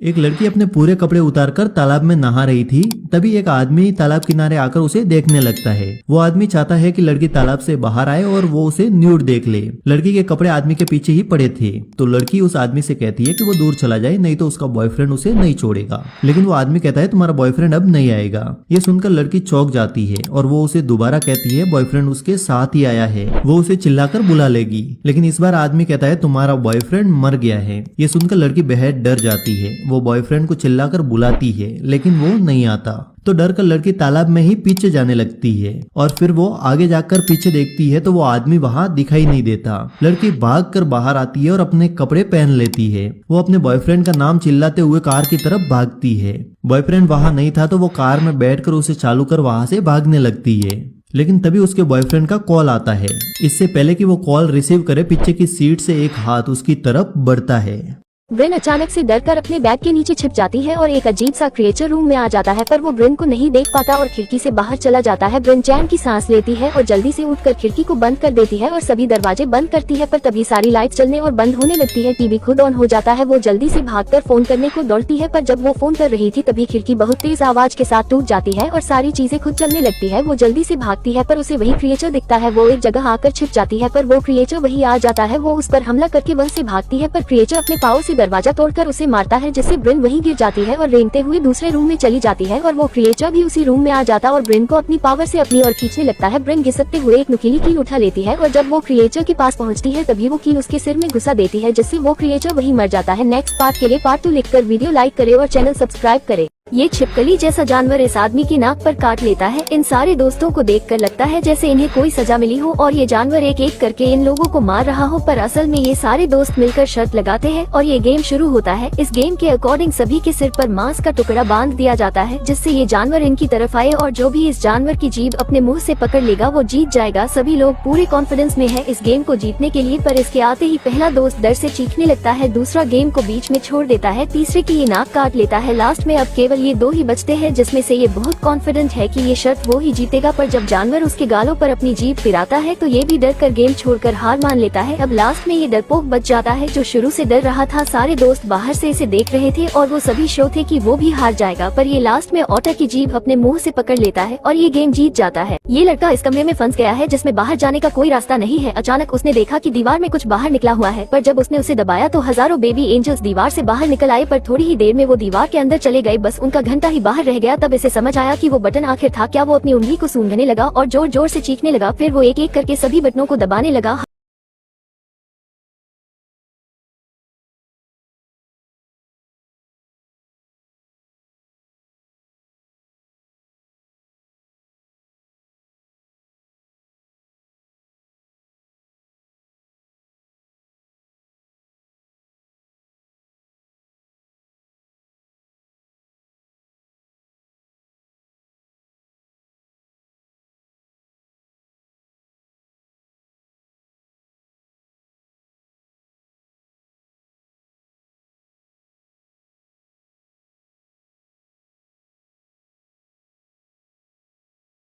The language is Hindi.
एक लड़की अपने पूरे कपड़े उतारकर तालाब में नहा रही थी। तभी एक आदमी तालाब किनारे आकर उसे देखने लगता है। वो आदमी चाहता है कि लड़की तालाब से बाहर आए और वो उसे न्यूड देख ले। लड़की के कपड़े आदमी के पीछे ही पड़े थे, तो लड़की उस आदमी से कहती है कि वो दूर चला जाए, नहीं तो उसका बॉयफ्रेंड उसे नहीं छोड़ेगा। लेकिन वो आदमी कहता है तुम्हारा बॉयफ्रेंड अब नहीं आएगा। ये सुनकर लड़की चौंक जाती है और वो उसे दोबारा कहती है बॉयफ्रेंड उसके साथ ही आया है, वो उसे चिल्लाकर बुला लेगी। लेकिन इस बार आदमी कहता है तुम्हारा बॉयफ्रेंड मर गया है। ये सुनकर लड़की बेहद डर जाती है। वो बॉयफ्रेंड को चिल्लाकर बुलाती है, लेकिन वो नहीं आता। तो डर कर लड़की तालाब में ही पीछे जाने लगती है और फिर वो आगे जाकर पीछे देखती है तो वो आदमी वहां दिखाई नहीं देता। लड़की भागकर बाहर आती है और अपने कपड़े पहन लेती है। वो अपने बॉयफ्रेंड का नाम चिल्लाते हुए कार की तरफ भागती है। बॉयफ्रेंड वहां नहीं था तो वो कार में बैठकर उसे चालू कर वहां से भागने लगती है। लेकिन तभी उसके बॉयफ्रेंड का कॉल आता है। इससे पहले कि वो कॉल रिसीव करे, पीछे की सीट से एक हाथ उसकी तरफ बढ़ता है। ब्रिन अचानक से डरकर अपने बैग के नीचे छिप जाती है और एक अजीब सा क्रिएचर रूम में आ जाता है, पर वो ब्रिन को नहीं देख पाता और खिड़की से बाहर चला जाता है। ब्रिन चैन की सांस लेती है और जल्दी से उठकर खिड़की को बंद कर देती है और सभी दरवाजे बंद करती है, पर तभी सारी लाइट चलने और बंद होने लगती है। टीवी खुद ऑन हो जाता है। वो जल्दी से भागकर फोन करने को दौड़ती है, पर जब वो फोन कर रही थी तभी खिड़की बहुत तेज आवाज के साथ टूट जाती है और सारी चीजें खुद चलने लगती है। वो जल्दी से भागती है पर उसे वही क्रिएचर दिखता है। वो एक जगह आकर छिप जाती है, पर वो क्रिएचर वही आ जाता है। वो उस पर हमला करके वहाँ से भागती है, पर क्रिएचर अपने पाँव से दरवाजा तोड़कर उसे मारता है, जिससे ब्रिन वहीं गिर जाती है और रेंगते हुए दूसरे रूम में चली जाती है और वो क्रिएचर भी उसी रूम में आ जाता और ब्रिन को अपनी पावर से अपनी ओर खींचने लगता है। ब्रिन घिसकते हुए एक नुकीली कील उठा लेती है और जब वो क्रिएचर के पास पहुंचती है तभी वो कील उसके सिर में घुसा देती है, जिससे वो क्रिएचर वहीं मर जाता है। नेक्स्ट पार्ट के लिए पार्ट 2 लिखकर वीडियो लाइक करे और चैनल सब्सक्राइब करे। ये छिपकली जैसा जानवर इस आदमी की नाक पर काट लेता है। इन सारे दोस्तों को देखकर लगता है जैसे इन्हें कोई सजा मिली हो और ये जानवर एक एक करके इन लोगों को मार रहा हो, पर असल में ये सारे दोस्त मिलकर शर्त लगाते हैं और ये गेम शुरू होता है। इस गेम के अकॉर्डिंग सभी के सिर पर मांस का टुकड़ा बांध दिया जाता है, जिससे ये जानवर इनकी तरफ आए और जो भी इस जानवर की जीभ अपने मुंह से पकड़ लेगा वो जीत जाएगा। सभी लोग पूरे कॉन्फिडेंस में है इस गेम को जीतने के लिए, पर इसके आते ही पहला दोस्त डर से चीखने लगता है, दूसरा गेम को बीच में छोड़ देता है, तीसरे की ये नाक काट लेता है। लास्ट में अब केवल ये 2 ही बचते हैं, जिसमें से ये बहुत कॉन्फिडेंट है कि ये शर्त वो ही जीतेगा, पर जब जानवर उसके गालों पर अपनी जीभ फिराता है तो ये भी डर कर गेम छोड़कर हार मान लेता है। अब लास्ट में ये डरपोक बच जाता है जो शुरू से डर रहा था। सारे दोस्त बाहर से इसे देख रहे थे और वो सभी शो थे कि वो भी हार जाएगा, पर ये लास्ट में ऑटर की जीभ अपने मुंह से पकड़ लेता है और ये गेम जीत जाता है। ये लड़का इस कमरे में फंस गया है जिसमें बाहर जाने का कोई रास्ता नहीं है। अचानक उसने देखा कि दीवार में कुछ बाहर निकला हुआ है, पर जब उसने उसे दबाया तो हजारों बेबी एंजल्स दीवार से बाहर निकल आए, पर थोड़ी ही देर में वो दीवार के अंदर चले गए। बस उनका घंटा ही बाहर रह गया। तब इसे समझ आया कि वो बटन आखिर था क्या। वो अपनी उंगली को सूंघने लगा और जोर जोर से चीखने लगा। फिर वो एक एक करके सभी बटनों को दबाने लगा।